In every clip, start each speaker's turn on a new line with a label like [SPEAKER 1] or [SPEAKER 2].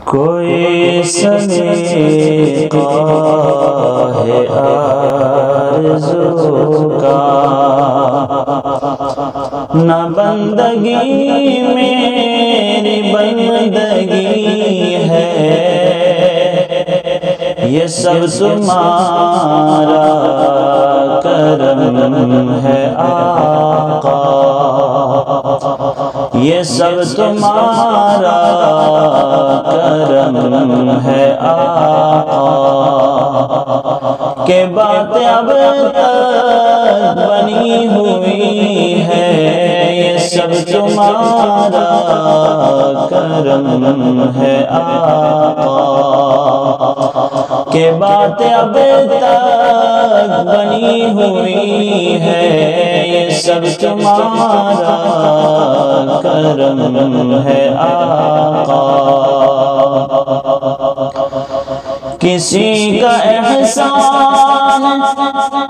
[SPEAKER 1] کوئی سلیقہ ہے آرزو کا، نہ بندگی میری بندگی ہے، یہ سب تمہارا کرم ہے آقا، یہ سب تمہارا کرم ہے آقا، کہ بات اب تک بنی ہوئی ہے، یہ سب تمہارا کرم ہے آقا، کہ بات اب تک بنی ہوئی ہے، یہ سب تمہارا کرم ہے آقا۔ کسی کا احسان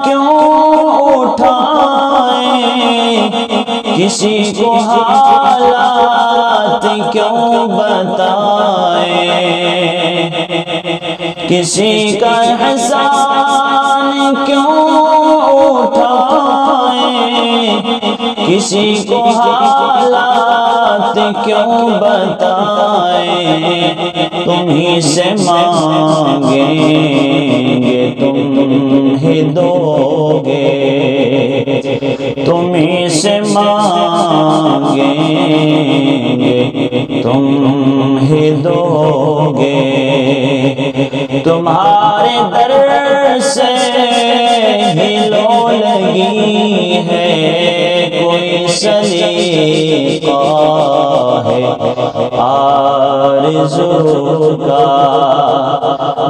[SPEAKER 1] کیوں اٹھائیں، کسی کو حالات کیوں بتائیں، کسی کا احسان کیوں اٹھائیں، کسی کو حالات کیوں بتائیں، تمہیں سے مانگیں گے تم ہی دو گے، تمہیں سے مانگیں گے تم ہی دو گے، تمہارے در سے ہی لو لگی ہے، کوئی سلیقہ ہے آرزو کا،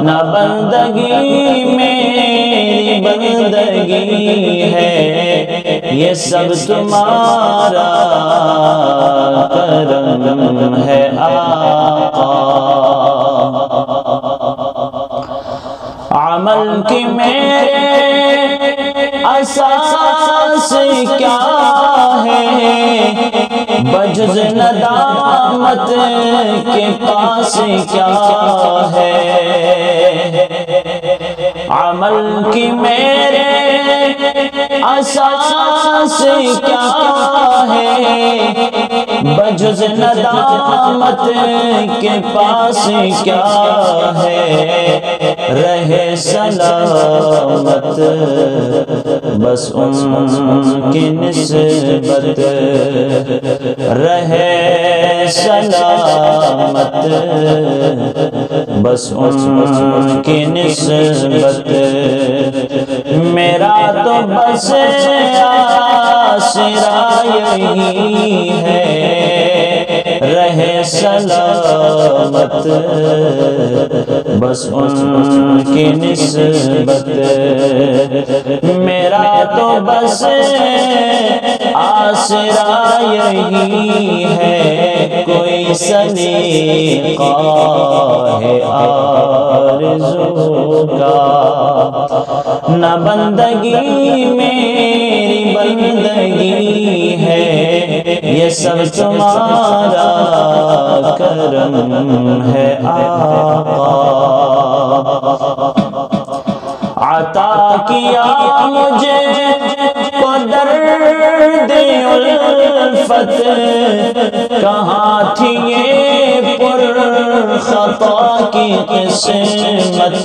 [SPEAKER 1] نہ بندگی میری بندگی ہے، یہ سب تمہارا کرم ہے آقا۔ عمل کی میرے اساس کیا ہے، بجز ندامت کے پاس کیا ہے، عمل کی میرے اساس کیا ہے، بجز ندامت کے پاس کیا ہے، رہے سلامت بس ان کی نسبت، رہے سلامت بس ان کی نسبت، میرا تو بس آسرا یہی ہے، رہے سلامت بس ان کی نسبت، میرا تو بس آسرا یہی ہے، کوئی سلیقہ ہے آرزو کا، نہ بندگی میری بندگی ہے، یہ سب تمہارا کرم ہے آقا۔ عطا کیا مجھے کو درد الفت، کہاں تھی یہ پر خطا کی قسمت،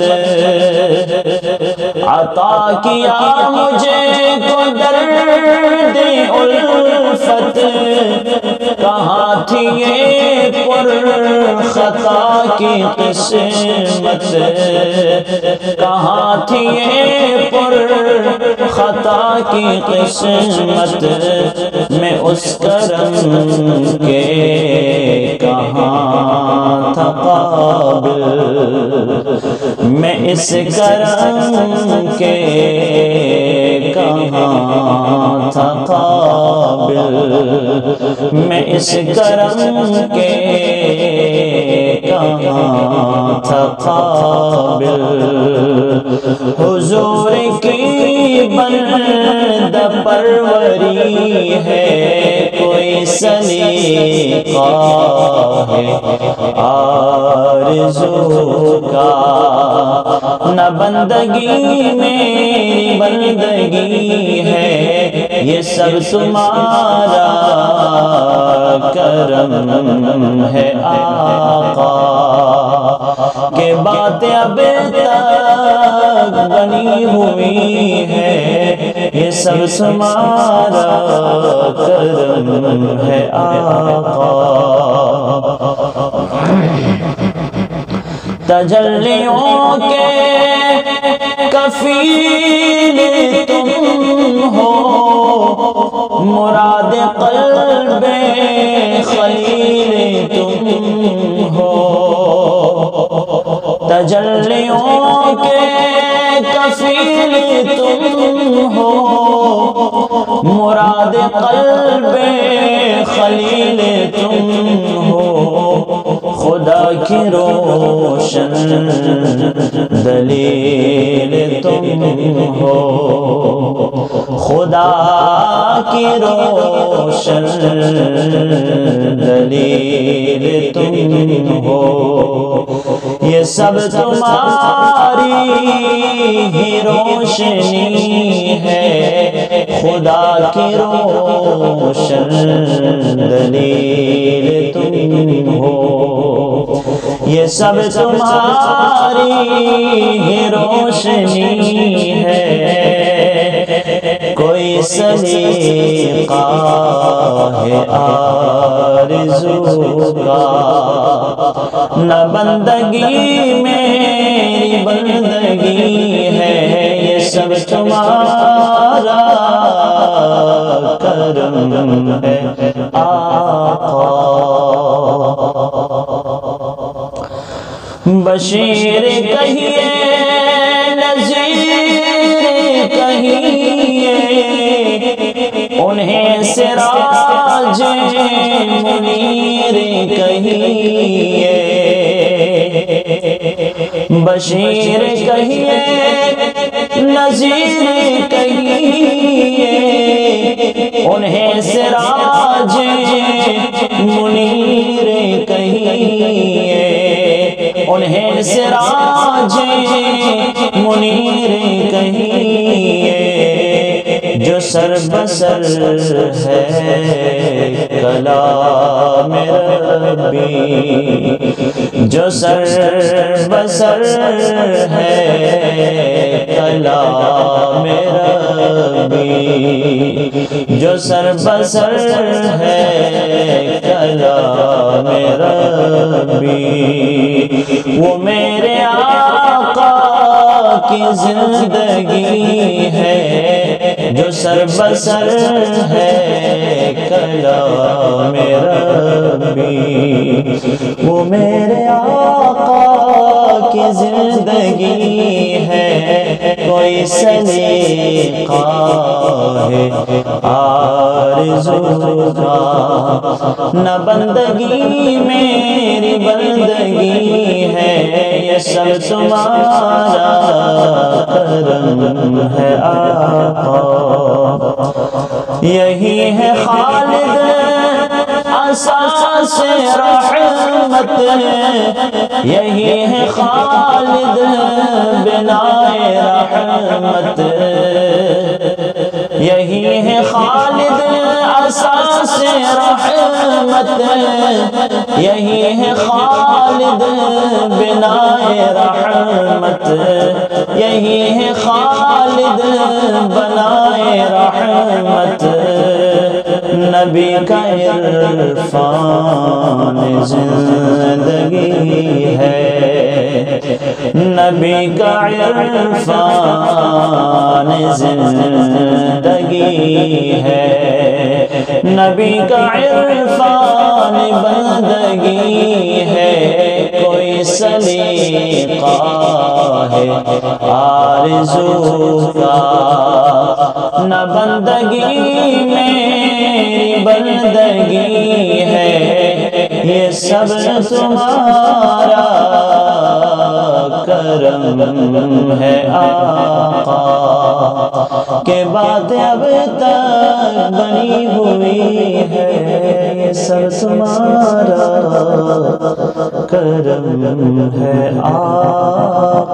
[SPEAKER 1] عطا کیا مجھے کو درد الفت، کہاں تھی یہ پر خطا کی قسمت، کہاں تھی یہ پر خطا کی قسمت، میں اس کرم کے کہاں تھا قابل، میں اس کرم کے کہاں تھا قابل، میں اس کرم کے کہاں تھا قابل، حضور کی بندہ پروری ہے، کوئی سلیقہ سلیقہ ہے آرزو کا، نہ بندگی میری بندگی ہے، یہ سب تمہارا کرم ہے آقا، کہ باتیں اب تک بنی ہوئی ہے، یہ سب تمہارا کرم ہے آقا۔ تجلیوں کے کفیل تم ہو، مراد قلب خلیل تم ہو، تجلیوں کے کفیل تم ہو، مراد قلب خلیل تم ہو، خدا کی روشن دلیل تم ہو، خدا کی روشن دلیل تم ہو، یہ سب تمہاری ہی روشنی ہے، خدا کی روشن دلیل تم ہو، یہ سب تمہاری ہی روشنی ہے، کوئی سلیقہ ہے آرزو کا، نہ بندگی میری بندگی ہے، یہ سب تمہارا کرم ہے آقا۔ بشیر کہیے نذیر کہیے، انہیں سراج منیر کہیے، بشیر کہیے نذیر کہیے، انہیں سراج منیر کہیے، انہیں سراج منیر کہیے، جو سر بسر ہے کلام ربی، جو سر بسر ہے کلام ربی، جو سر بسر ہے کلام ربی، وہ میرے آقا کی زندگی ہے، جو سر بسر ہے کلام ربی، وہ میرے آقا کی زندگی ہے، کوئی سلیقہ ہے آرزو کا، نہ بندگی میری بندگی ہے، یہ سب تمہارا کرم ہے آقا۔ یہی ہے خالد اساس رحمت، یہی ہے خالد بنائے رحمت، یہی ہے خالد اساس رحمت، یہی ہے خالد بنائے رحمت، یہی ہے خالد بنائے رحمت، نبی کا عرفان زندگی ہے، نبی کا عرفان زندگی ہے، نبی کا عرفان بندگی ہے، کوئی سلیقہ ہے آرزو کا، نہ بندگی میری بندگی ہے، یہ سب تمہارا کرم ہے آقا، کہ بات اب تک بنی ہوئی ہے، یہ سب سب تمہارا کرم ہے آقا